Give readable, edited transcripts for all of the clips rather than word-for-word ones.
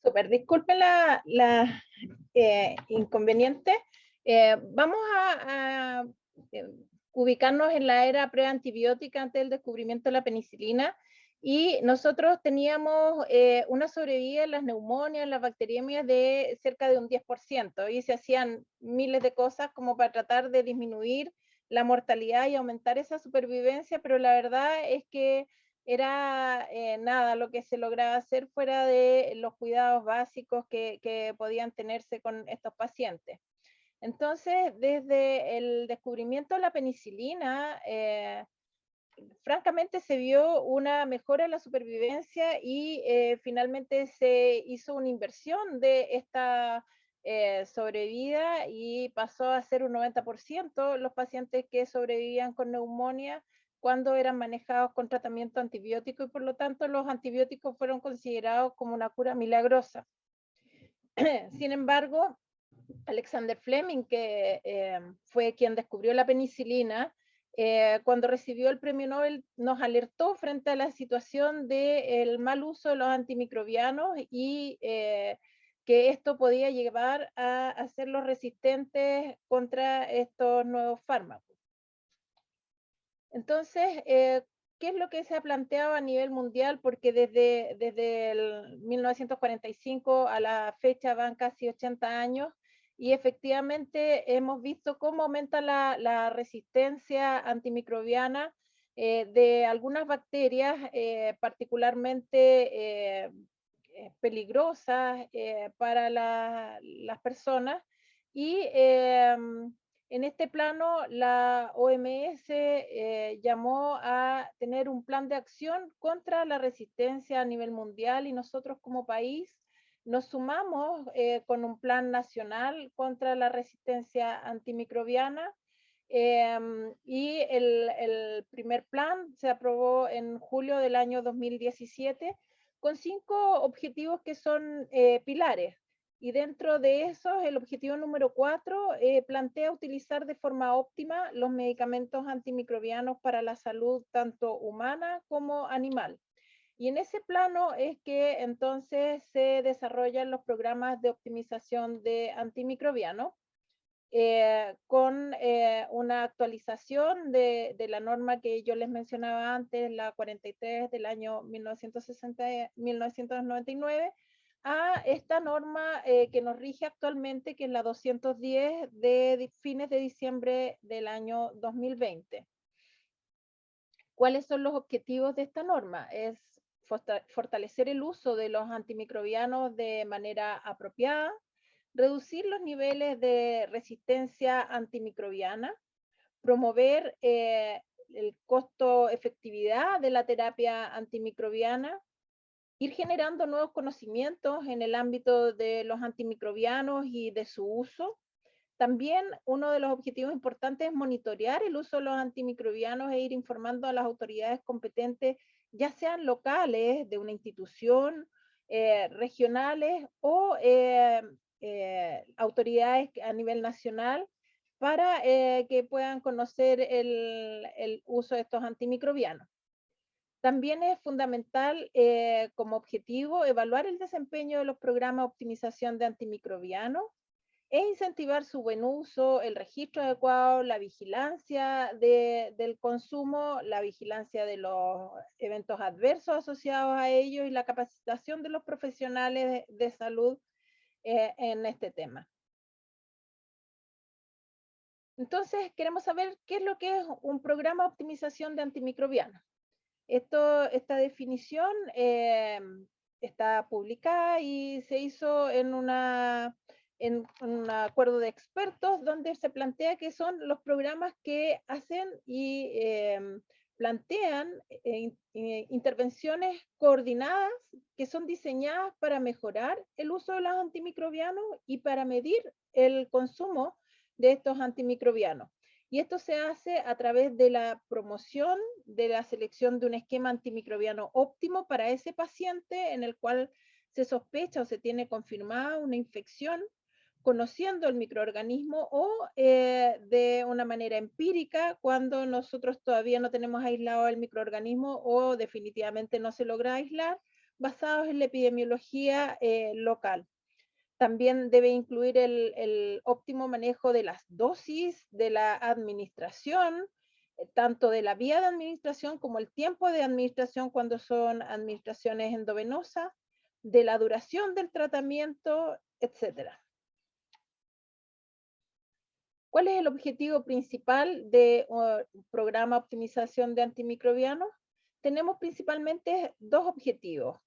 Súper, disculpen la inconveniente. Vamos a ubicarnos en la era preantibiótica antes del descubrimiento de la penicilina, y nosotros teníamos una sobrevida en las neumonias, en las bacteriemias de cerca de un 10%, y se hacían miles de cosas como para tratar de disminuir la mortalidad y aumentar esa supervivencia, pero la verdad es que era nada lo que se lograba hacer fuera de los cuidados básicos que podían tenerse con estos pacientes. Entonces, desde el descubrimiento de la penicilina, francamente se vio una mejora en la supervivencia y finalmente se hizo una inversión de esta sobrevida, y pasó a ser un 90% los pacientes que sobrevivían con neumonía cuando eran manejados con tratamiento antibiótico, y por lo tanto los antibióticos fueron considerados como una cura milagrosa. Sin embargo, Alexander Fleming, que fue quien descubrió la penicilina, cuando recibió el premio Nobel nos alertó frente a la situación del mal uso de los antimicrobianos, y que esto podía llevar a hacerlos resistentes contra estos nuevos fármacos. Entonces, ¿qué es lo que se ha planteado a nivel mundial? Porque desde el 1945 a la fecha van casi 80 años, y efectivamente hemos visto cómo aumenta la resistencia antimicrobiana de algunas bacterias particularmente peligrosas para las personas, y en este plano, la OMS llamó a tener un plan de acción contra la resistencia a nivel mundial, y nosotros como país nos sumamos con un plan nacional contra la resistencia antimicrobiana, y el primer plan se aprobó en julio del año 2017 con 5 objetivos que son pilares. Y dentro de esos, el objetivo número 4 plantea utilizar de forma óptima los medicamentos antimicrobianos para la salud tanto humana como animal. Y en ese plano es que entonces se desarrollan los programas de optimización de antimicrobianos, con una actualización de la norma que yo les mencionaba antes, la 43 del año 1999, a esta norma que nos rige actualmente, que es la 210 de fines de diciembre del año 2020. ¿Cuáles son los objetivos de esta norma? Es fortalecer el uso de los antimicrobianos de manera apropiada, reducir los niveles de resistencia antimicrobiana, promover el costo-efectividad de la terapia antimicrobiana, ir generando nuevos conocimientos en el ámbito de los antimicrobianos y de su uso. También uno de los objetivos importantes es monitorear el uso de los antimicrobianos e ir informando a las autoridades competentes, ya sean locales, de una institución, regionales o autoridades a nivel nacional, para que puedan conocer el uso de estos antimicrobianos. También es fundamental como objetivo evaluar el desempeño de los programas de optimización de antimicrobianos e incentivar su buen uso, el registro adecuado, la vigilancia del consumo, la vigilancia de los eventos adversos asociados a ellos, y la capacitación de los profesionales de salud en este tema. Entonces, queremos saber qué es lo que es un programa de optimización de antimicrobianos. Esta definición está publicada y se hizo en un acuerdo de expertos, donde se plantea que son los programas que hacen y plantean intervenciones coordinadas que son diseñadas para mejorar el uso de los antimicrobianos y para medir el consumo de estos antimicrobianos. Y esto se hace a través de la promoción de la selección de un esquema antimicrobiano óptimo para ese paciente en el cual se sospecha o se tiene confirmada una infección, conociendo el microorganismo, o de una manera empírica cuando nosotros todavía no tenemos aislado el microorganismo o definitivamente no se logra aislar, basados en la epidemiología local. También debe incluir el óptimo manejo de las dosis, de la administración, tanto de la vía de administración como el tiempo de administración cuando son administraciones endovenosas, de la duración del tratamiento, etcétera. ¿Cuál es el objetivo principal de un programa de optimización de antimicrobianos? Tenemos principalmente dos objetivos.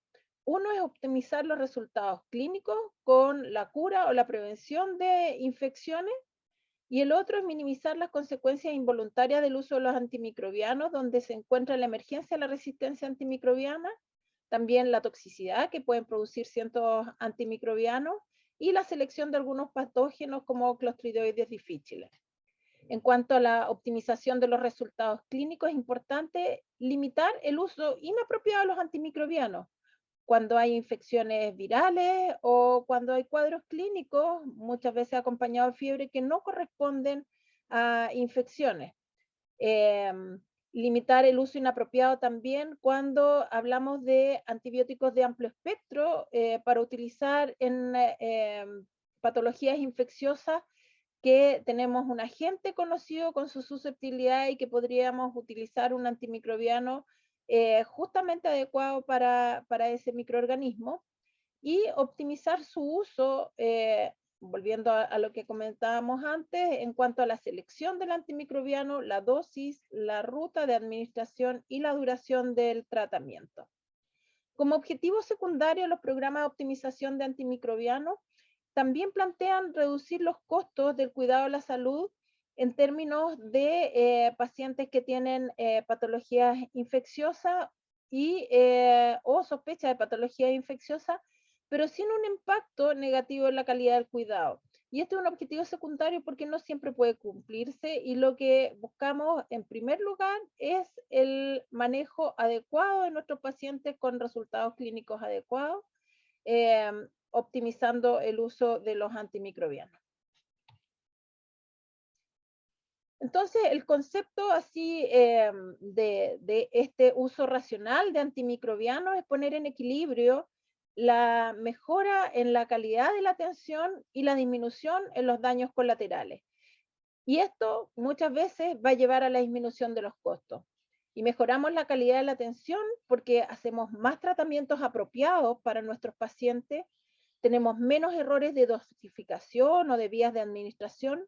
Uno es optimizar los resultados clínicos con la cura o la prevención de infecciones y el otro es minimizar las consecuencias involuntarias del uso de los antimicrobianos, donde se encuentra la emergencia de la resistencia antimicrobiana, también la toxicidad que pueden producir ciertos antimicrobianos y la selección de algunos patógenos como Clostridioides difficile. En cuanto a la optimización de los resultados clínicos, es importante limitar el uso inapropiado de los antimicrobianos cuando hay infecciones virales o cuando hay cuadros clínicos, muchas veces acompañados de fiebre, que no corresponden a infecciones. Limitar el uso inapropiado también cuando hablamos de antibióticos de amplio espectro para utilizar en patologías infecciosas que tenemos un agente conocido con su susceptibilidad y que podríamos utilizar un antimicrobiano justamente adecuado para ese microorganismo y optimizar su uso, volviendo a lo que comentábamos antes, en cuanto a la selección del antimicrobiano, la dosis, la ruta de administración y la duración del tratamiento. Como objetivo secundario, los programas de optimización de antimicrobianos también plantean reducir los costos del cuidado de la salud en términos de pacientes que tienen patologías infecciosas o sospecha de patologías infecciosas, pero sin un impacto negativo en la calidad del cuidado. Y este es un objetivo secundario porque no siempre puede cumplirse y lo que buscamos en primer lugar es el manejo adecuado de nuestros pacientes con resultados clínicos adecuados, optimizando el uso de los antimicrobianos. Entonces, el concepto así de este uso racional de antimicrobianos es poner en equilibrio la mejora en la calidad de la atención y la disminución en los daños colaterales. Y esto muchas veces va a llevar a la disminución de los costos. Y mejoramos la calidad de la atención porque hacemos más tratamientos apropiados para nuestros pacientes, tenemos menos errores de dosificación o de vías de administración,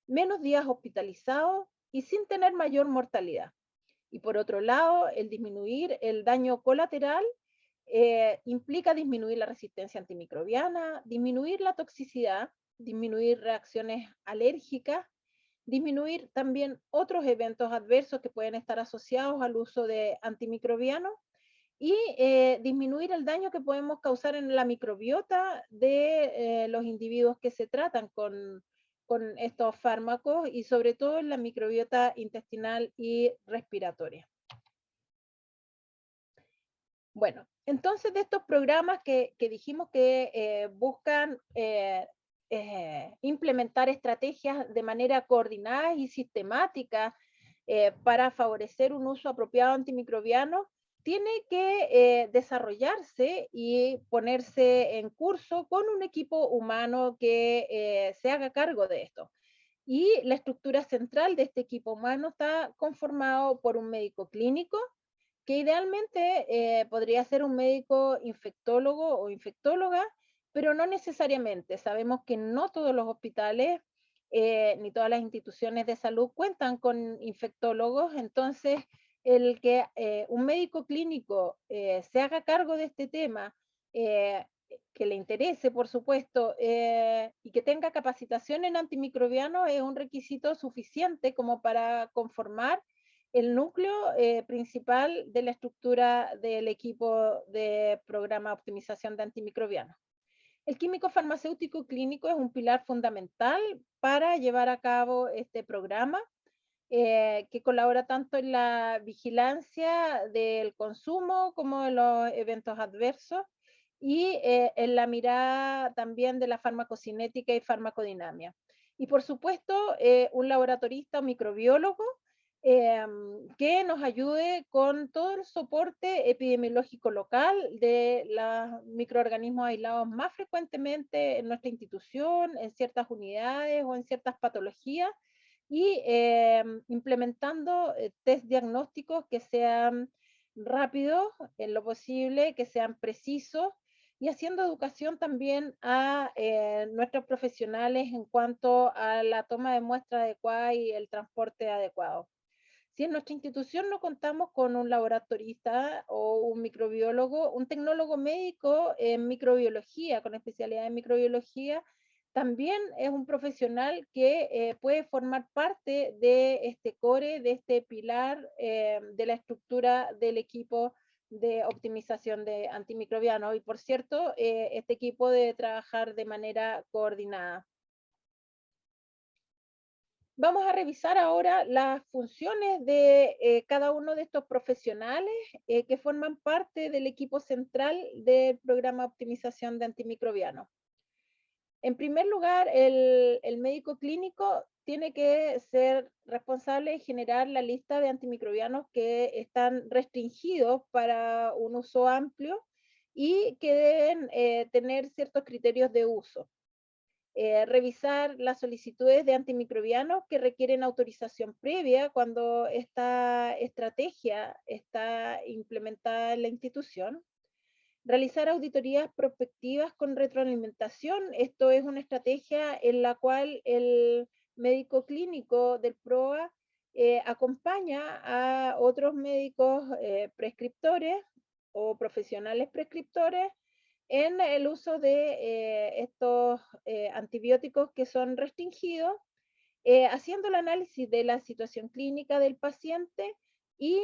menos días hospitalizados y sin tener mayor mortalidad. Y por otro lado, el disminuir el daño colateral implica disminuir la resistencia antimicrobiana, disminuir la toxicidad, disminuir reacciones alérgicas, disminuir también otros eventos adversos que pueden estar asociados al uso de antimicrobianos y disminuir el daño que podemos causar en la microbiota de los individuos que se tratan con estos fármacos y sobre todo en la microbiota intestinal y respiratoria. Bueno, entonces de estos programas que dijimos que buscan implementar estrategias de manera coordinada y sistemática para favorecer un uso apropiado de antimicrobianos, tiene que desarrollarse y ponerse en curso con un equipo humano que se haga cargo de esto. Y la estructura central de este equipo humano está conformado por un médico clínico, que idealmente podría ser un médico infectólogo o infectóloga, pero no necesariamente. Sabemos que no todos los hospitales ni todas las instituciones de salud cuentan con infectólogos, entonces el que un médico clínico se haga cargo de este tema, que le interese, por supuesto, y que tenga capacitación en antimicrobianos es un requisito suficiente como para conformar el núcleo principal de la estructura del equipo de programa de optimización de antimicrobianos. El químico farmacéutico clínico es un pilar fundamental para llevar a cabo este programa, que colabora tanto en la vigilancia del consumo como en los eventos adversos y en la mirada también de la farmacocinética y farmacodinamia. Y por supuesto, un laboratorista o microbiólogo que nos ayude con todo el soporte epidemiológico local de los microorganismos aislados más frecuentemente en nuestra institución, en ciertas unidades o en ciertas patologías, y implementando test diagnósticos que sean rápidos en lo posible, que sean precisos, y haciendo educación también a nuestros profesionales en cuanto a la toma de muestra adecuada y el transporte adecuado. Si en nuestra institución no contamos con un laboratorista o un microbiólogo, un tecnólogo médico en microbiología, con especialidad en microbiología, también es un profesional que puede formar parte de este core, de este pilar de la estructura del equipo de optimización de antimicrobianos. Y por cierto, este equipo debe trabajar de manera coordinada. Vamos a revisar ahora las funciones de cada uno de estos profesionales que forman parte del equipo central del programa de optimización de antimicrobianos. En primer lugar, el médico clínico tiene que ser responsable de generar la lista de antimicrobianos que están restringidos para un uso amplio y que deben tener ciertos criterios de uso. Revisar las solicitudes de antimicrobianos que requieren autorización previa cuando esta estrategia está implementada en la institución. Realizar auditorías prospectivas con retroalimentación. Esto es una estrategia en la cual el médico clínico del PROA acompaña a otros médicos prescriptores o profesionales prescriptores en el uso de estos antibióticos que son restringidos, haciendo el análisis de la situación clínica del paciente y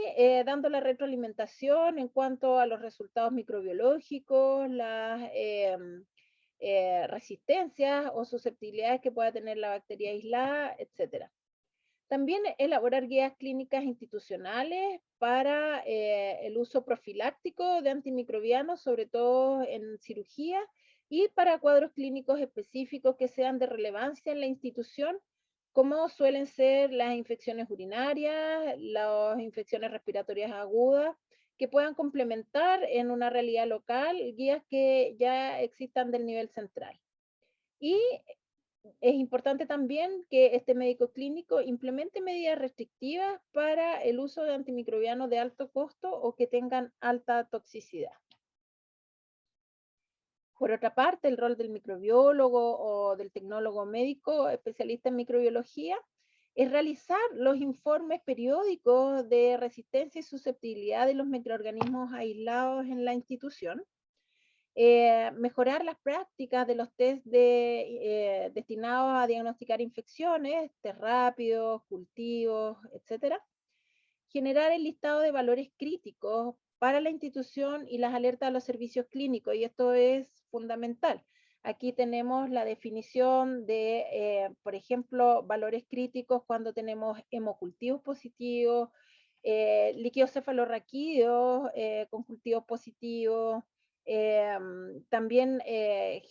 dando la retroalimentación en cuanto a los resultados microbiológicos, las resistencias o susceptibilidades que pueda tener la bacteria aislada, etcétera. También elaborar guías clínicas institucionales para el uso profiláctico de antimicrobianos, sobre todo en cirugía, y para cuadros clínicos específicos que sean de relevancia en la institución, como suelen ser las infecciones urinarias, las infecciones respiratorias agudas, que puedan complementar en una realidad local guías que ya existan del nivel central. Y es importante también que este médico clínico implemente medidas restrictivas para el uso de antimicrobianos de alto costo o que tengan alta toxicidad. Por otra parte, el rol del microbiólogo o del tecnólogo médico especialista en microbiología es realizar los informes periódicos de resistencia y susceptibilidad de los microorganismos aislados en la institución, mejorar las prácticas de los test destinados a diagnosticar infecciones, test rápidos, cultivos, etcétera. Generar el listado de valores críticos para la institución y las alertas a los servicios clínicos, y esto es fundamental. Aquí tenemos la definición de, por ejemplo, valores críticos cuando tenemos hemocultivos positivos, líquidos cefalorraquídeos con cultivos positivos, también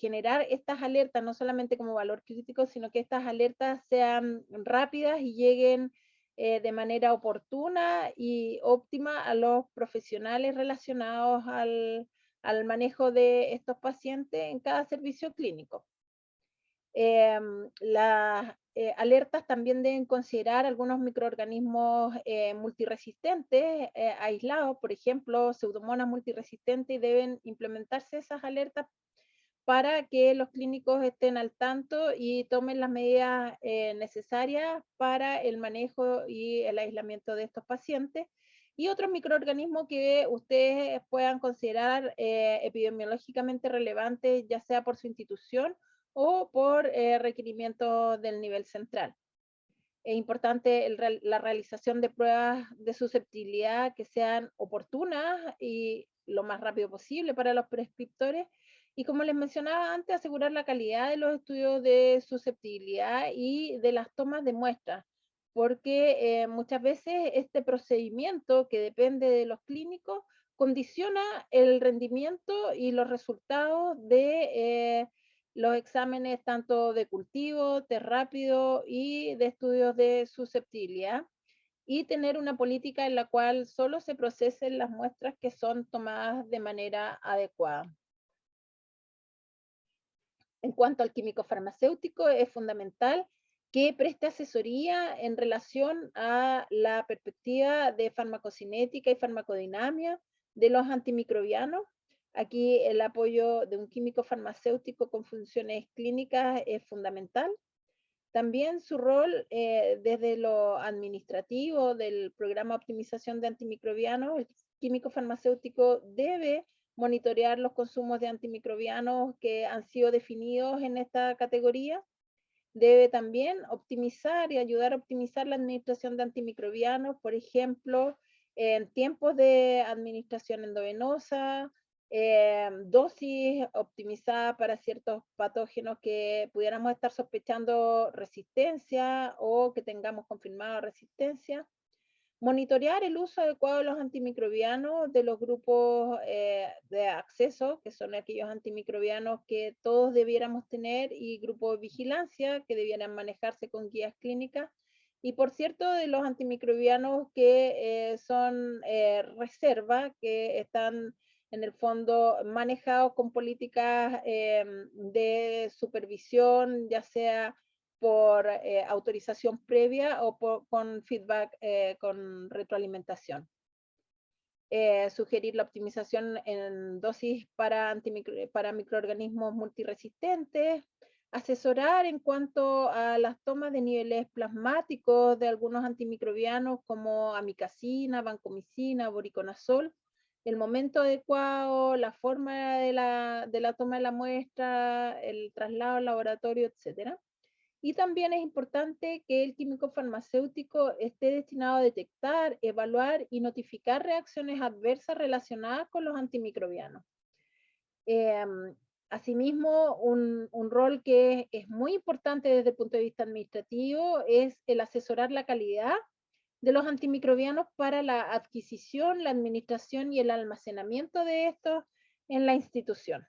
generar estas alertas no solamente como valor crítico, sino que estas alertas sean rápidas y lleguen de manera oportuna y óptima a los profesionales relacionados al manejo de estos pacientes en cada servicio clínico. Las alertas también deben considerar algunos microorganismos multiresistentes aislados, por ejemplo, pseudomonas multiresistentes, y deben implementarse esas alertas para que los clínicos estén al tanto y tomen las medidas necesarias para el manejo y el aislamiento de estos pacientes. Y otros microorganismos que ustedes puedan considerar epidemiológicamente relevantes, ya sea por su institución o por requerimiento del nivel central. Es importante la realización de pruebas de susceptibilidad que sean oportunas y lo más rápido posible para los prescriptores. Y como les mencionaba antes, asegurar la calidad de los estudios de susceptibilidad y de las tomas de muestras, porque muchas veces este procedimiento que depende de los clínicos condiciona el rendimiento y los resultados de los exámenes tanto de cultivo, de rápido y de estudios de susceptibilidad. y tener una política en la cual solo se procesen las muestras que son tomadas de manera adecuada. En cuanto al químico farmacéutico, es fundamental que preste asesoría en relación a la perspectiva de farmacocinética y farmacodinamia de los antimicrobianos. Aquí el apoyo de un químico farmacéutico con funciones clínicas es fundamental. También su rol desde lo administrativo del programa de optimización de antimicrobianos, el químico farmacéutico debe monitorear los consumos de antimicrobianos que han sido definidos en esta categoría. Debe también optimizar y ayudar a optimizar la administración de antimicrobianos, por ejemplo, en tiempos de administración endovenosa, dosis optimizada para ciertos patógenos que pudiéramos estar sospechando resistencia o que tengamos confirmada resistencia. Monitorear el uso adecuado de los antimicrobianos de los grupos de acceso, que son aquellos antimicrobianos que todos debiéramos tener, y grupos de vigilancia que debieran manejarse con guías clínicas. Y por cierto, de los antimicrobianos que son reserva, que están en el fondo manejados con políticas de supervisión, ya sea por autorización previa o con feedback, con retroalimentación. Sugerir la optimización en dosis para microorganismos multiresistentes, asesorar en cuanto a las tomas de niveles plasmáticos de algunos antimicrobianos como amicacina, vancomicina, voriconazol, el momento adecuado, la forma de la toma de la muestra, el traslado al laboratorio, etcétera. Y también es importante que el químico farmacéutico esté destinado a detectar, evaluar y notificar reacciones adversas relacionadas con los antimicrobianos. Asimismo, un rol que es muy importante desde el punto de vista administrativo es el asesorar la calidad de los antimicrobianos para la adquisición, la administración y el almacenamiento de estos en la institución.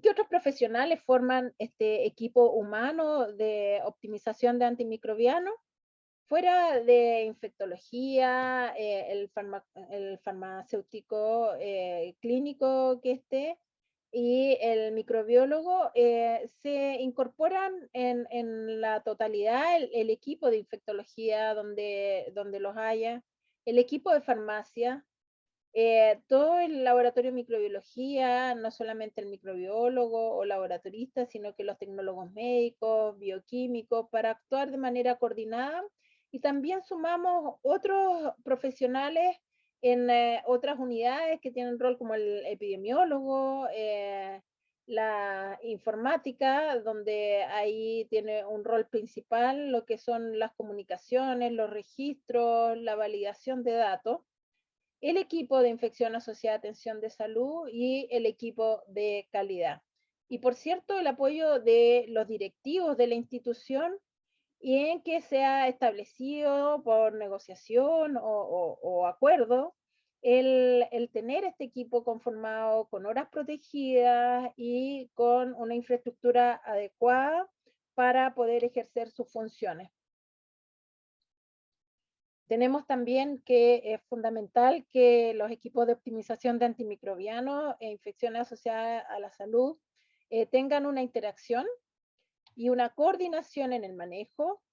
¿Qué otros profesionales forman este equipo humano de optimización de antimicrobianos? Fuera de infectología, el farmacéutico clínico que esté y el microbiólogo, se incorporan en la totalidad el equipo de infectología donde los haya, el equipo de farmacia, todo el laboratorio de microbiología, no solamente el microbiólogo o laboratorista, sino que los tecnólogos médicos, bioquímicos, para actuar de manera coordinada. Y también sumamos otros profesionales en otras unidades que tienen rol como el epidemiólogo, la informática, donde ahí tiene un rol principal lo que son las comunicaciones, los registros, la validación de datos, el equipo de infección asociada a atención de salud y el equipo de calidad. Y por cierto, el apoyo de los directivos de la institución y en que sea establecido por negociación o acuerdo el tener este equipo conformado con horas protegidas y con una infraestructura adecuada para poder ejercer sus funciones. Tenemos también que es fundamental que los equipos de optimización de antimicrobianos e infecciones asociadas a la salud tengan una interacción y una coordinación en el manejo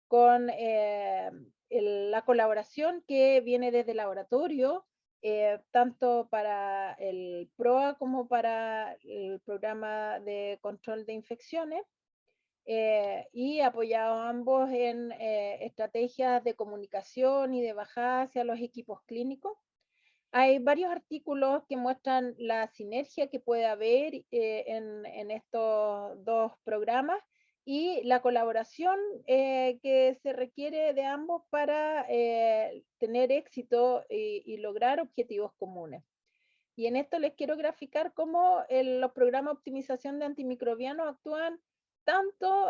con la colaboración que viene desde el laboratorio, tanto para el PROA como para el programa de control de infecciones, y apoyados ambos en estrategias de comunicación y de bajada hacia los equipos clínicos. Hay varios artículos que muestran la sinergia que puede haber en estos dos programas y la colaboración que se requiere de ambos para tener éxito y lograr objetivos comunes. Y en esto les quiero graficar cómo los programas de optimización de antimicrobianos actúan tanto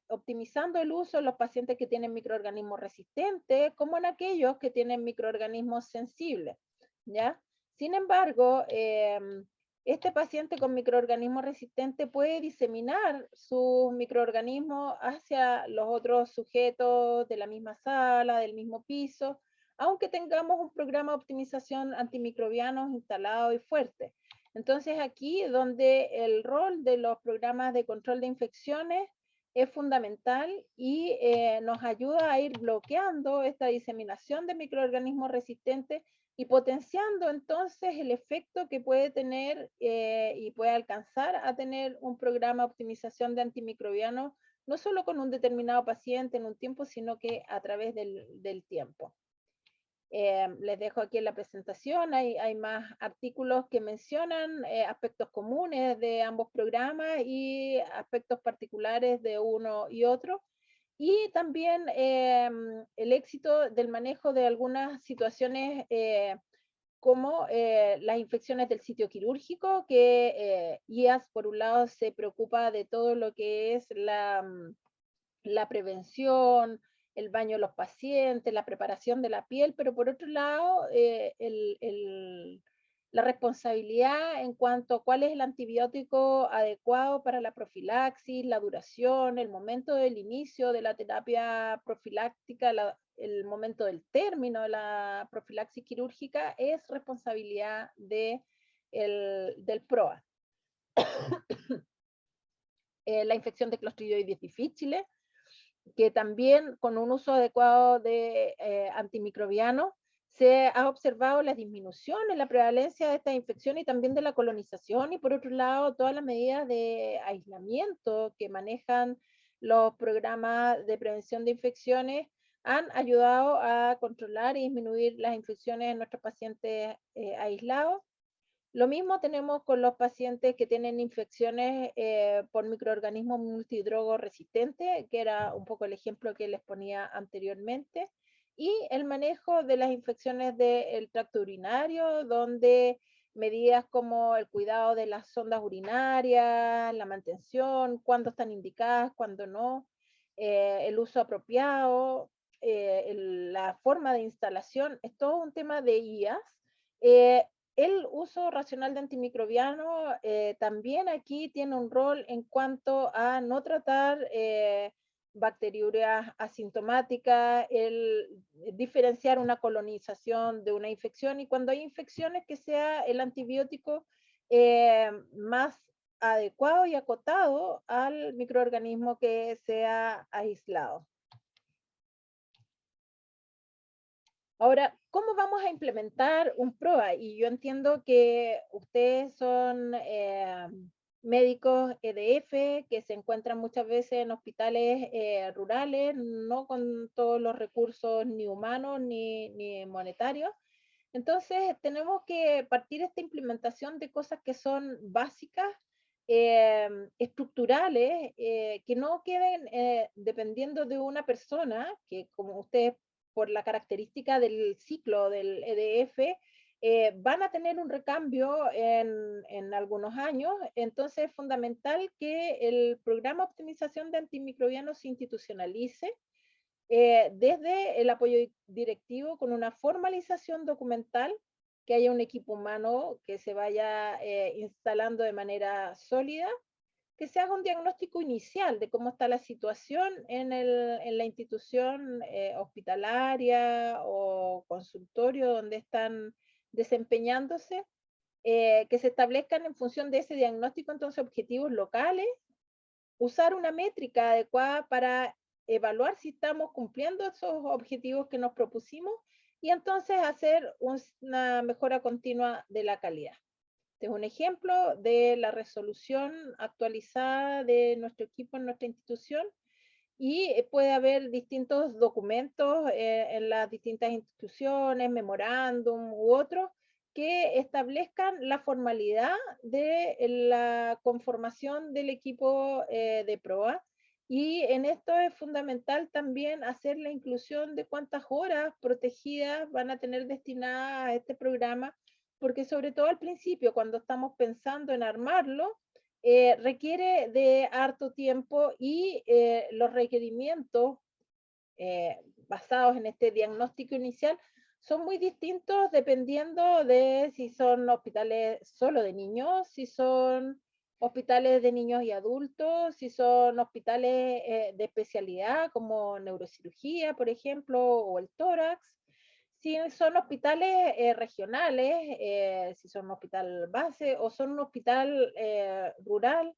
optimizando el uso en los pacientes que tienen microorganismos resistentes como en aquellos que tienen microorganismos sensibles, ¿ya? Sin embargo, este paciente con microorganismo resistente puede diseminar sus microorganismos hacia los otros sujetos de la misma sala, del mismo piso, aunque tengamos un programa de optimización antimicrobianos instalado y fuerte. Entonces aquí donde el rol de los programas de control de infecciones es fundamental y nos ayuda a ir bloqueando esta diseminación de microorganismos resistentes y potenciando entonces el efecto que puede tener y puede alcanzar a tener un programa de optimización de antimicrobianos, no solo con un determinado paciente en un tiempo, sino que a través del tiempo. Les dejo aquí en la presentación, hay más artículos que mencionan aspectos comunes de ambos programas y aspectos particulares de uno y otro. Y también el éxito del manejo de algunas situaciones como las infecciones del sitio quirúrgico, que IAS por un lado se preocupa de todo lo que es la prevención, el baño de los pacientes, la preparación de la piel, pero por otro lado, la responsabilidad en cuanto a cuál es el antibiótico adecuado para la profilaxis, la duración, el momento del inicio de la terapia profiláctica, el momento del término de la profilaxis quirúrgica, es responsabilidad del PROA. La infección de Clostridioides difficile, que también con un uso adecuado de antimicrobianos se ha observado la disminución en la prevalencia de esta infección y también de la colonización, y por otro lado todas las medidas de aislamiento que manejan los programas de prevención de infecciones han ayudado a controlar y disminuir las infecciones en nuestros pacientes aislados. Lo mismo tenemos con los pacientes que tienen infecciones por microorganismos multidrogo resistentes, que era un poco el ejemplo que les ponía anteriormente, y el manejo de las infecciones del tracto urinario, donde medidas como el cuidado de las sondas urinarias, la mantención, cuándo están indicadas, cuándo no, el uso apropiado, la forma de instalación, es todo un tema de IAS. El uso racional de antimicrobianos también aquí tiene un rol en cuanto a no tratar bacteriurias asintomáticas, el diferenciar una colonización de una infección, y cuando hay infecciones que sea el antibiótico más adecuado y acotado al microorganismo que sea aislado. Ahora, ¿cómo vamos a implementar un PROA? Y yo entiendo que ustedes son médicos EDF que se encuentran muchas veces en hospitales rurales, no con todos los recursos ni humanos ni monetarios. Entonces, tenemos que partir esta implementación de cosas que son básicas, estructurales, que no queden dependiendo de una persona, que como ustedes por la característica del ciclo del EDF, van a tener un recambio en algunos años. Entonces es fundamental que el programa de optimización de antimicrobianos se institucionalice desde el apoyo directivo con una formalización documental, que haya un equipo humano que se vaya instalando de manera sólida, que se haga un diagnóstico inicial de cómo está la situación en la institución hospitalaria o consultorio donde están desempeñándose, que se establezcan en función de ese diagnóstico entonces objetivos locales, usar una métrica adecuada para evaluar si estamos cumpliendo esos objetivos que nos propusimos y entonces hacer una mejora continua de la calidad. Este es un ejemplo de la resolución actualizada de nuestro equipo en nuestra institución, y puede haber distintos documentos en las distintas instituciones, memorándum u otros, que establezcan la formalidad de la conformación del equipo de PROA. Y en esto es fundamental también hacer la inclusión de cuántas horas protegidas van a tener destinadas a este programa, porque sobre todo al principio, cuando estamos pensando en armarlo, requiere de harto tiempo y los requerimientos basados en este diagnóstico inicial son muy distintos dependiendo de si son hospitales solo de niños, si son hospitales de niños y adultos, si son hospitales de especialidad como neurocirugía, por ejemplo, o el tórax, si son hospitales regionales, si son un hospital base o son un hospital rural.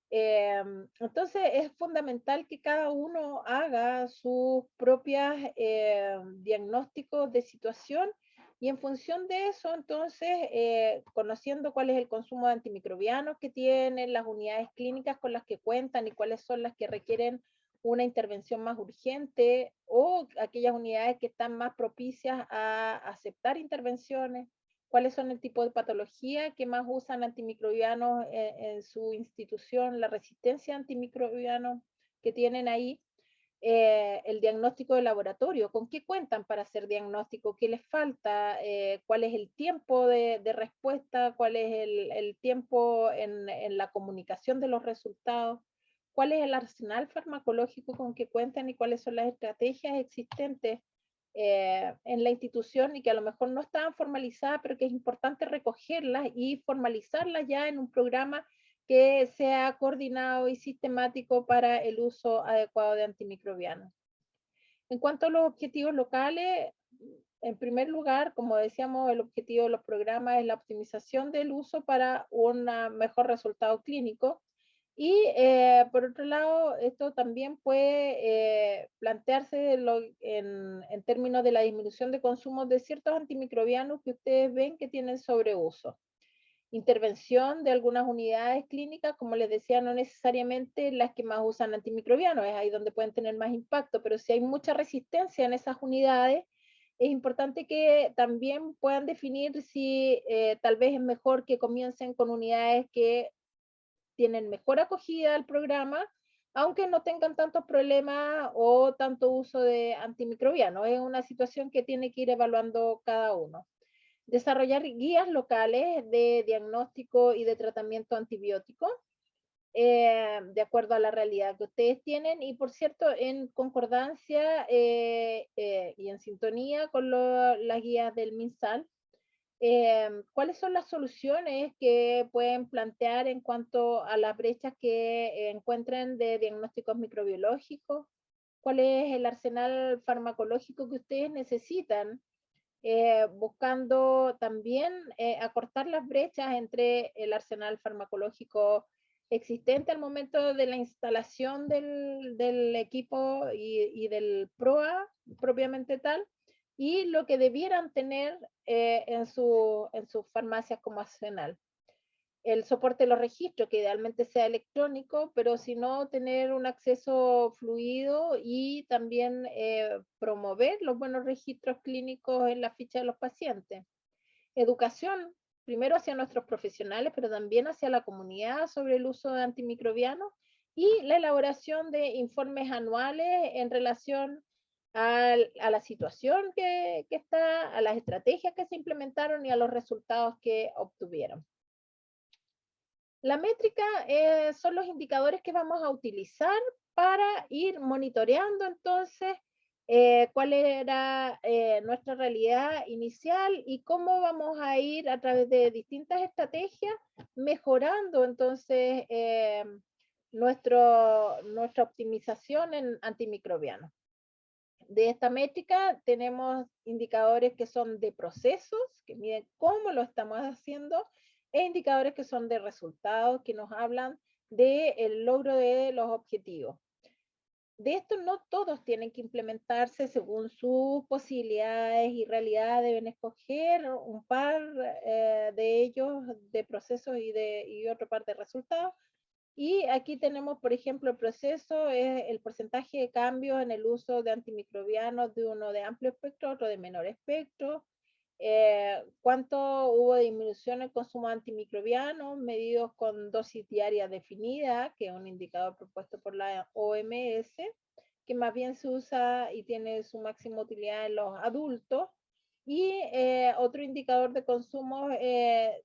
Entonces es fundamental que cada uno haga sus propias diagnósticos de situación y en función de eso, entonces, conociendo cuál es el consumo de antimicrobianos que tienen, las unidades clínicas con las que cuentan y cuáles son las que requieren una intervención más urgente o aquellas unidades que están más propicias a aceptar intervenciones, cuáles son el tipo de patología que más usan antimicrobianos en su institución, la resistencia a antimicrobianos que tienen ahí, el diagnóstico de laboratorio, con qué cuentan para hacer diagnóstico, qué les falta, cuál es el tiempo de respuesta, cuál es el tiempo en la comunicación de los resultados, cuál es el arsenal farmacológico con que cuentan y cuáles son las estrategias existentes en la institución y que a lo mejor no estaban formalizadas, pero que es importante recogerlas y formalizarlas ya en un programa que sea coordinado y sistemático para el uso adecuado de antimicrobianos. En cuanto a los objetivos locales, en primer lugar, como decíamos, el objetivo de los programas es la optimización del uso para un mejor resultado clínico. Y por otro lado, esto también puede plantearse en términos de la disminución de consumo de ciertos antimicrobianos que ustedes ven que tienen sobreuso. Intervención de algunas unidades clínicas, como les decía, no necesariamente las que más usan antimicrobianos, es ahí donde pueden tener más impacto, pero si hay mucha resistencia en esas unidades, es importante que también puedan definir si tal vez es mejor que comiencen con unidades que tienen mejor acogida al programa, aunque no tengan tantos problemas o tanto uso de antimicrobianos. Es una situación que tiene que ir evaluando cada uno. Desarrollar guías locales de diagnóstico y de tratamiento antibiótico, de acuerdo a la realidad que ustedes tienen y, por cierto, en concordancia y en sintonía con las guías del MinSal. ¿Cuáles son las soluciones que pueden plantear en cuanto a las brechas que encuentren de diagnósticos microbiológicos? ¿Cuál es el arsenal farmacológico que ustedes necesitan? Buscando también acortar las brechas entre el arsenal farmacológico existente al momento de la instalación del equipo y del PROA propiamente tal, y lo que debieran tener en sus farmacias como arsenal. El soporte de los registros, que idealmente sea electrónico, pero si no, tener un acceso fluido y también promover los buenos registros clínicos en la ficha de los pacientes. Educación, primero hacia nuestros profesionales, pero también hacia la comunidad sobre el uso de antimicrobianos y la elaboración de informes anuales en relación a la situación que está, a las estrategias que se implementaron y a los resultados que obtuvieron. La métrica son los indicadores que vamos a utilizar para ir monitoreando entonces cuál era nuestra realidad inicial y cómo vamos a ir a través de distintas estrategias mejorando entonces nuestra optimización en antimicrobianos. De esta métrica tenemos indicadores que son de procesos, que miden cómo lo estamos haciendo, e indicadores que son de resultados, que nos hablan del logro de los objetivos. De esto no todos tienen que implementarse según sus posibilidades y realidad, deben escoger un par de ellos de procesos y otro par de resultados. Y aquí tenemos, por ejemplo, el proceso, es el porcentaje de cambio en el uso de antimicrobianos de uno de amplio espectro, otro de menor espectro, cuánto hubo de disminución en el consumo de antimicrobianos, medidos con dosis diaria definida, que es un indicador propuesto por la OMS, que más bien se usa y tiene su máxima utilidad en los adultos, y otro indicador de consumo,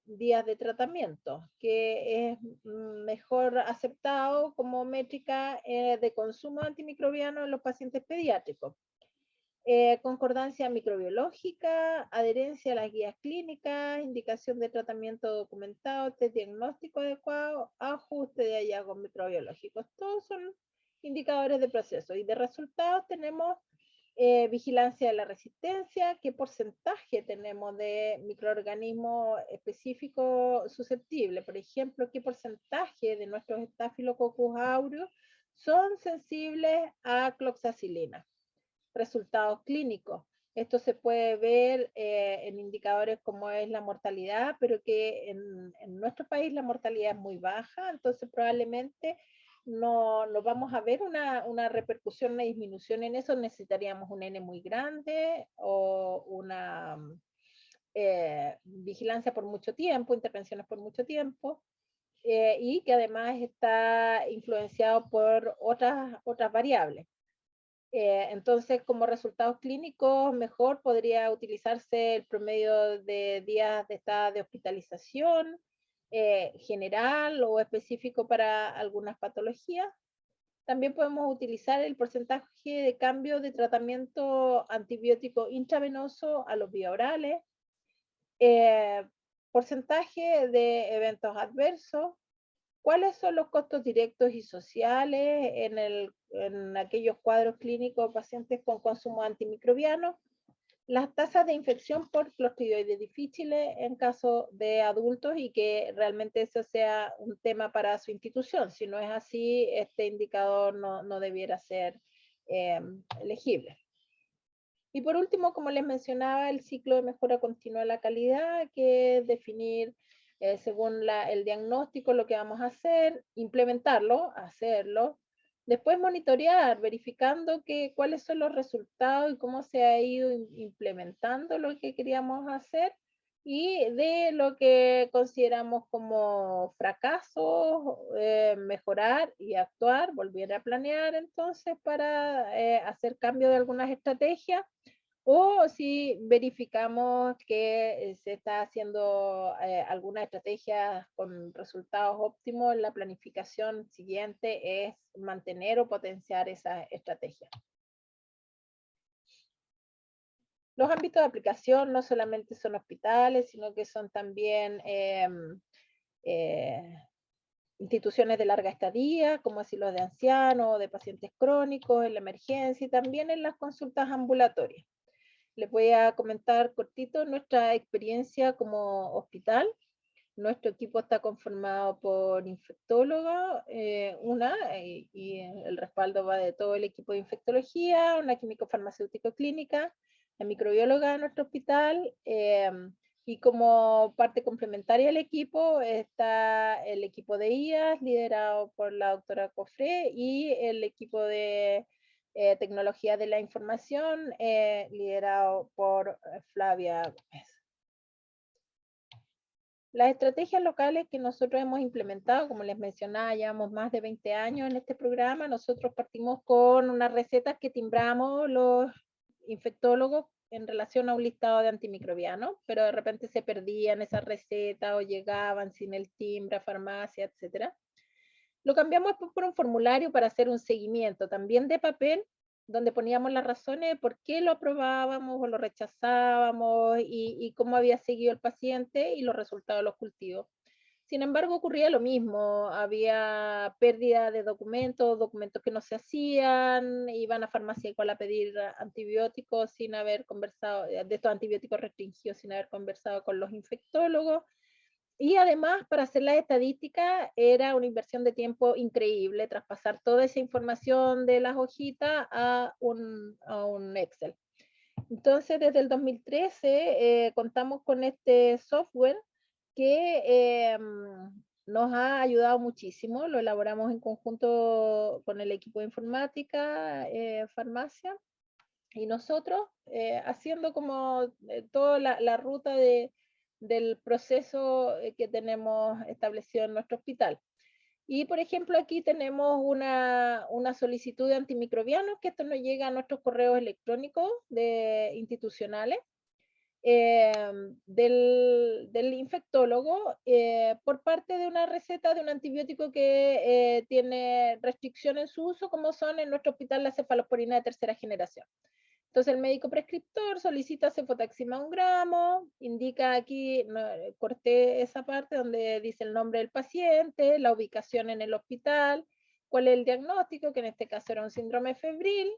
días de tratamiento, que es mejor aceptado como métrica de consumo antimicrobiano en los pacientes pediátricos. concordancia microbiológica, adherencia a las guías clínicas, indicación de tratamiento documentado, test diagnóstico adecuado, ajuste de hallazgos microbiológicos. Todos son indicadores de proceso. Y de resultados tenemos vigilancia de la resistencia, qué porcentaje tenemos de microorganismos específicos susceptibles. Por ejemplo, qué porcentaje de nuestros Staphylococcus aureus son sensibles a cloxacilina. Resultados clínicos. Esto se puede ver en indicadores como es la mortalidad, pero que en nuestro país la mortalidad es muy baja, entonces probablemente no vamos a ver una repercusión, una disminución en eso. Necesitaríamos un N muy grande o una vigilancia por mucho tiempo, intervenciones por mucho tiempo, y que además está influenciado por otras variables. Entonces, como resultados clínicos, mejor podría utilizarse el promedio de días de estado de hospitalización, general o específico para algunas patologías. También podemos utilizar el porcentaje de cambio de tratamiento antibiótico intravenoso a los vía orales, eh, porcentaje de eventos adversos, cuáles son los costos directos y sociales en aquellos cuadros clínicos de pacientes con consumo antimicrobiano, las tasas de infección por clostridioides difíciles en caso de adultos y que realmente eso sea un tema para su institución. Si no es así, este indicador no debiera ser elegible. Y por último, como les mencionaba, el ciclo de mejora continua de la calidad, que es definir según el diagnóstico lo que vamos a hacer, implementarlo, hacerlo, después monitorear, verificando cuáles son los resultados y cómo se ha ido implementando lo que queríamos hacer, y de lo que consideramos como fracasos, mejorar y actuar, volver a planear entonces para hacer cambio de algunas estrategias, o si verificamos que se está haciendo alguna estrategia con resultados óptimos, la planificación siguiente es mantener o potenciar esa estrategia. Los ámbitos de aplicación no solamente son hospitales, sino que son también instituciones de larga estadía, como asilos de ancianos, de pacientes crónicos, en la emergencia y también en las consultas ambulatorias. Les voy a comentar cortito nuestra experiencia como hospital. Nuestro equipo está conformado por infectóloga, y el respaldo va de todo el equipo de infectología, una químico farmacéutico clínica, la microbióloga de nuestro hospital, y como parte complementaria del equipo está el equipo de IAS, liderado por la doctora Cofré, y el equipo de tecnología de la información, liderado por Flavia Gómez. Las estrategias locales que nosotros hemos implementado, como les mencionaba, llevamos más de 20 años en este programa. Nosotros partimos con unas recetas que timbramos los infectólogos en relación a un listado de antimicrobianos, pero de repente se perdían esas recetas o llegaban sin el timbre a farmacia, etc. Lo cambiamos por un formulario para hacer un seguimiento, también de papel, donde poníamos las razones de por qué lo aprobábamos o lo rechazábamos y cómo había seguido el paciente y los resultados de los cultivos. Sin embargo, ocurría lo mismo, había pérdida de documentos, documentos que no se hacían, iban a farmacia igual a pedir antibióticos sin haber conversado, de estos antibióticos restringidos sin haber conversado con los infectólogos. Y además, para hacer las estadísticas, era una inversión de tiempo increíble, traspasar toda esa información de las hojitas a un Excel. Entonces, desde el 2013 contamos con este software que nos ha ayudado muchísimo. Lo elaboramos en conjunto con el equipo de informática, farmacia, y nosotros haciendo como toda la ruta del proceso que tenemos establecido en nuestro hospital. Y por ejemplo, aquí tenemos una solicitud de antimicrobianos, que esto nos llega a nuestros correos electrónicos institucionales, del infectólogo, por parte de una receta de un antibiótico que tiene restricción en su uso, como son en nuestro hospital la cefalosporina de tercera generación. Entonces el médico prescriptor solicita cefotaxima 1 gramo, indica aquí, no, corté esa parte donde dice el nombre del paciente, la ubicación en el hospital, cuál es el diagnóstico, que en este caso era un síndrome febril,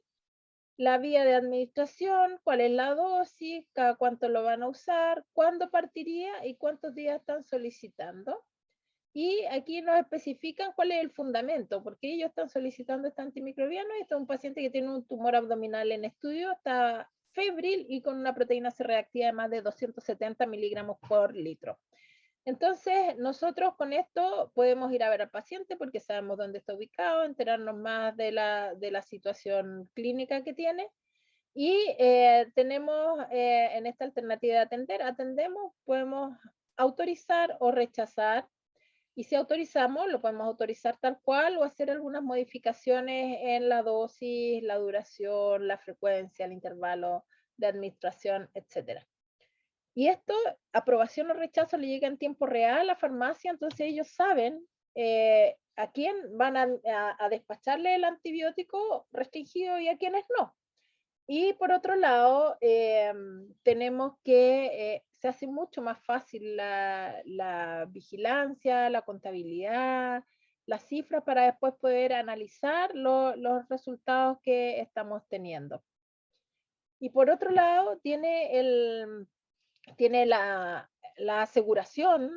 la vía de administración, cuál es la dosis, cada cuánto lo van a usar, cuándo partiría y cuántos días están solicitando. Y aquí nos especifican cuál es el fundamento, porque ellos están solicitando este antimicrobiano y este es un paciente que tiene un tumor abdominal en estudio, está febril y con una proteína C reactiva de más de 270 miligramos por litro. Entonces, nosotros con esto podemos ir a ver al paciente porque sabemos dónde está ubicado, enterarnos más de la situación clínica que tiene y tenemos en esta alternativa de atender, atendemos, podemos autorizar o rechazar y si autorizamos, lo podemos autorizar tal cual o hacer algunas modificaciones en la dosis, la duración, la frecuencia, el intervalo de administración, etcétera. Y esto, aprobación o rechazo, le llega en tiempo real a la farmacia, entonces ellos saben a quién van a despacharle el antibiótico restringido y a quiénes no. Y por otro lado, tenemos que se hace mucho más fácil la vigilancia, la contabilidad, las cifras para después poder analizar los resultados que estamos teniendo. Y por otro lado, tiene la aseguración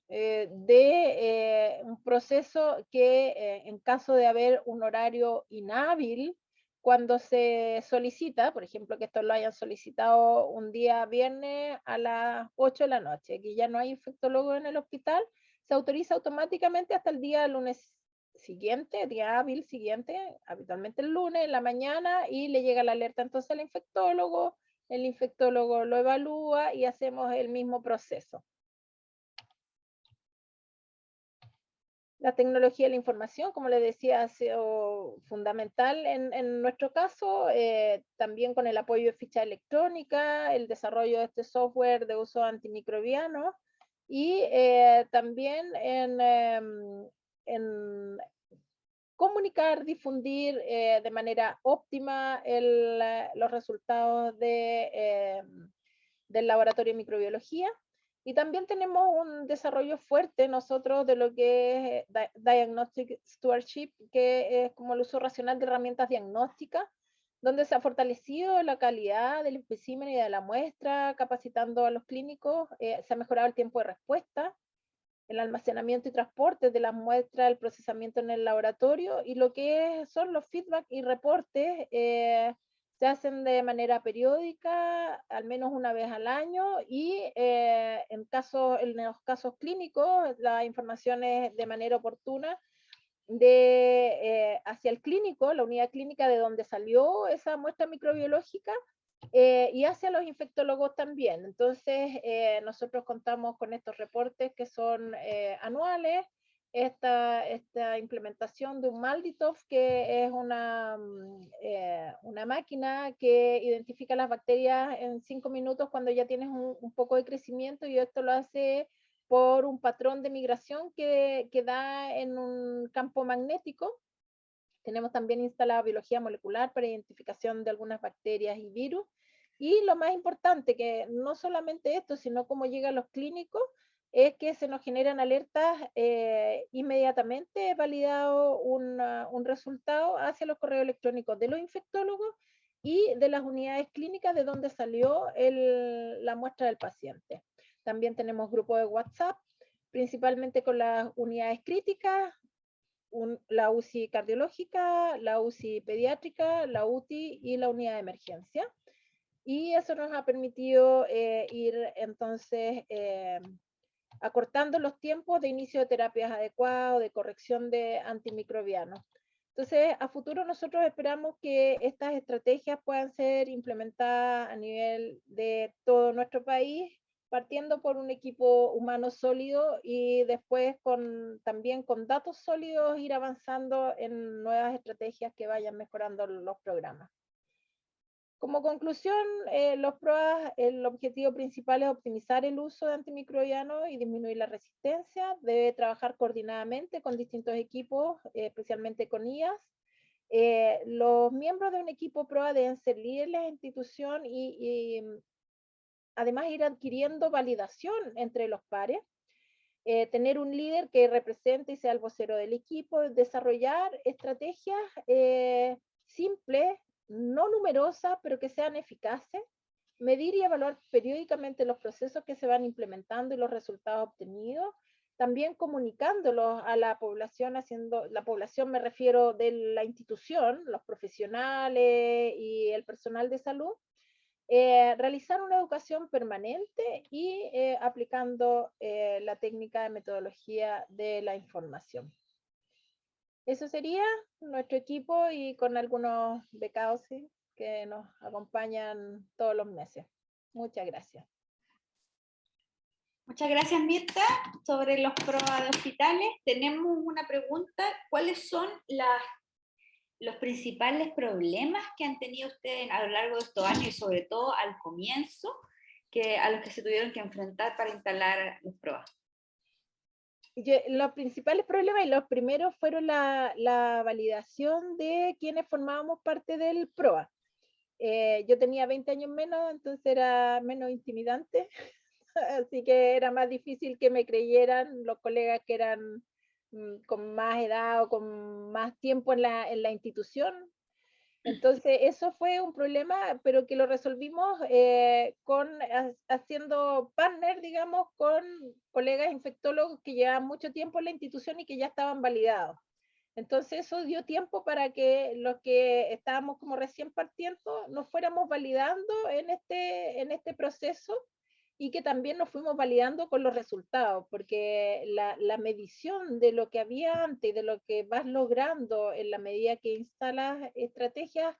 de un proceso que en caso de haber un horario inhábil, cuando se solicita, por ejemplo, que esto lo hayan solicitado un día viernes a las 8 de la noche, que ya no hay infectólogo en el hospital, se autoriza automáticamente hasta el día lunes siguiente, día hábil siguiente, habitualmente el lunes en la mañana, y le llega la alerta entonces al infectólogo, el infectólogo lo evalúa y hacemos el mismo proceso. La tecnología de la información, como les decía, ha sido fundamental en nuestro caso, también con el apoyo de ficha electrónica, el desarrollo de este software de uso antimicrobiano y también en comunicar, difundir de manera óptima los resultados del laboratorio de microbiología. Y también tenemos un desarrollo fuerte nosotros de lo que es Diagnostic Stewardship, que es como el uso racional de herramientas diagnósticas, donde se ha fortalecido la calidad del espécimen y de la muestra, capacitando a los clínicos, se ha mejorado el tiempo de respuesta, el almacenamiento y transporte de las muestras, el procesamiento en el laboratorio y lo que son los feedback y reportes se hacen de manera periódica, al menos una vez al año y en los casos clínicos la información es de manera oportuna hacia el clínico, la unidad clínica de donde salió esa muestra microbiológica y hacia los infectólogos también. Entonces, nosotros contamos con estos reportes que son anuales, esta implementación de un Malditov, que es una máquina que identifica las bacterias en 5 minutos cuando ya tienes un poco de crecimiento y esto lo hace por un patrón de migración que da en un campo magnético. Tenemos también instalada biología molecular para identificación de algunas bacterias y virus. Y lo más importante, que no solamente esto, sino cómo llega a los clínicos, es que se nos generan alertas inmediatamente validado un resultado hacia los correos electrónicos de los infectólogos y de las unidades clínicas de donde salió la muestra del paciente. También tenemos grupos de WhatsApp, principalmente con las unidades críticas, la UCI cardiológica, la UCI pediátrica, la UTI y la unidad de emergencia. Y eso nos ha permitido ir entonces acortando los tiempos de inicio de terapias adecuados, de corrección de antimicrobianos. Entonces, a futuro nosotros esperamos que estas estrategias puedan ser implementadas a nivel de todo nuestro país, partiendo por un equipo humano sólido y después también con datos sólidos ir avanzando en nuevas estrategias que vayan mejorando los programas. Como conclusión, el objetivo principal es optimizar el uso de antimicrobianos y disminuir la resistencia. Debe trabajar coordinadamente con distintos equipos, especialmente con IAS, Los miembros de un equipo PROA deben ser líderes de la institución y además ir adquiriendo validación entre los pares, tener un líder que represente y sea el vocero del equipo, desarrollar estrategias simples, no numerosas, pero que sean eficaces, medir y evaluar periódicamente los procesos que se van implementando y los resultados obtenidos, también comunicándolos a la población, la población me refiero de la institución, los profesionales y el personal de salud, realizar una educación permanente y aplicando la técnica de metodología de la información. Eso sería nuestro equipo y con algunos becados, ¿sí?, que nos acompañan todos los meses. Muchas gracias. Muchas gracias, Mirta. Sobre los PROA de hospitales, tenemos una pregunta. ¿Cuáles son los principales problemas que han tenido ustedes a lo largo de estos años y sobre todo al comienzo a los que se tuvieron que enfrentar para instalar los PROA? Los principales problemas y los primeros fueron la validación de quienes formábamos parte del PROA. Yo tenía 20 años menos, entonces era menos intimidante, así que era más difícil que me creyeran los colegas que eran con más edad o con más tiempo en la institución. Entonces, eso fue un problema, pero que lo resolvimos haciendo partner, digamos, con colegas infectólogos que llevaban mucho tiempo en la institución y que ya estaban validados. Entonces, eso dio tiempo para que los que estábamos como recién partiendo nos fuéramos validando en este proceso y que también nos fuimos validando con los resultados, porque la medición de lo que había antes y de lo que vas logrando en la medida que instalas estrategias,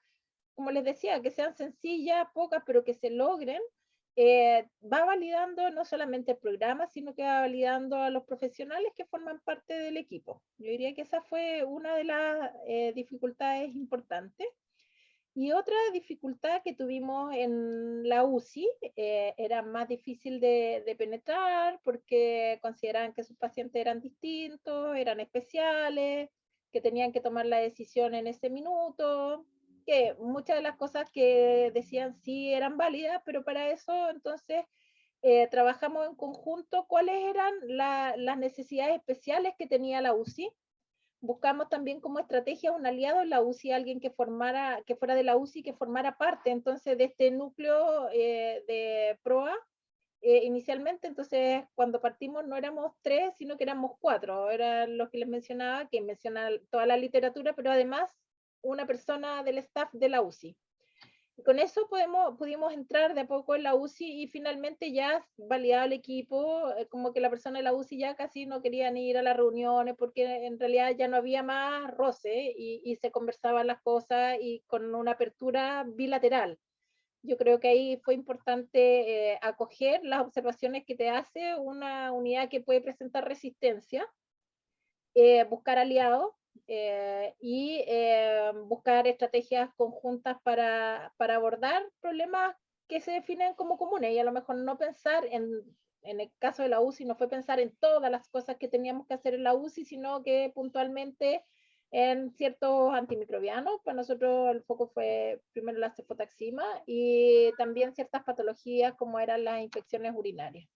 como les decía, que sean sencillas, pocas, pero que se logren, va validando no solamente el programa, sino que va validando a los profesionales que forman parte del equipo. Yo diría que esa fue una de las dificultades importantes. Y otra dificultad que tuvimos en la UCI, era más difícil de penetrar porque consideraban que sus pacientes eran distintos, eran especiales, que tenían que tomar la decisión en ese minuto, que muchas de las cosas que decían sí eran válidas, pero para eso entonces trabajamos en conjunto cuáles eran las necesidades especiales que tenía la UCI. Buscamos también como estrategia un aliado en la UCI, alguien que fuera de la UCI, que formara parte entonces de este núcleo de PROA inicialmente. Entonces cuando partimos no éramos 3, sino que éramos 4, eran los que les mencionaba, que menciona toda la literatura, pero además una persona del staff de la UCI. Con eso pudimos entrar de a poco en la UCI y finalmente ya validado el equipo, como que la persona de la UCI ya casi no quería ni ir a las reuniones porque en realidad ya no había más roce y se conversaban las cosas y con una apertura bilateral. Yo creo que ahí fue importante acoger las observaciones que te hace una unidad que puede presentar resistencia, buscar aliados y buscar estrategias conjuntas para abordar problemas que se definen como comunes y a lo mejor no pensar en el caso de la UCI, no fue pensar en todas las cosas que teníamos que hacer en la UCI, sino que puntualmente en ciertos antimicrobianos. Para nosotros el foco fue primero la cefotaxima y también ciertas patologías como eran las infecciones urinarias.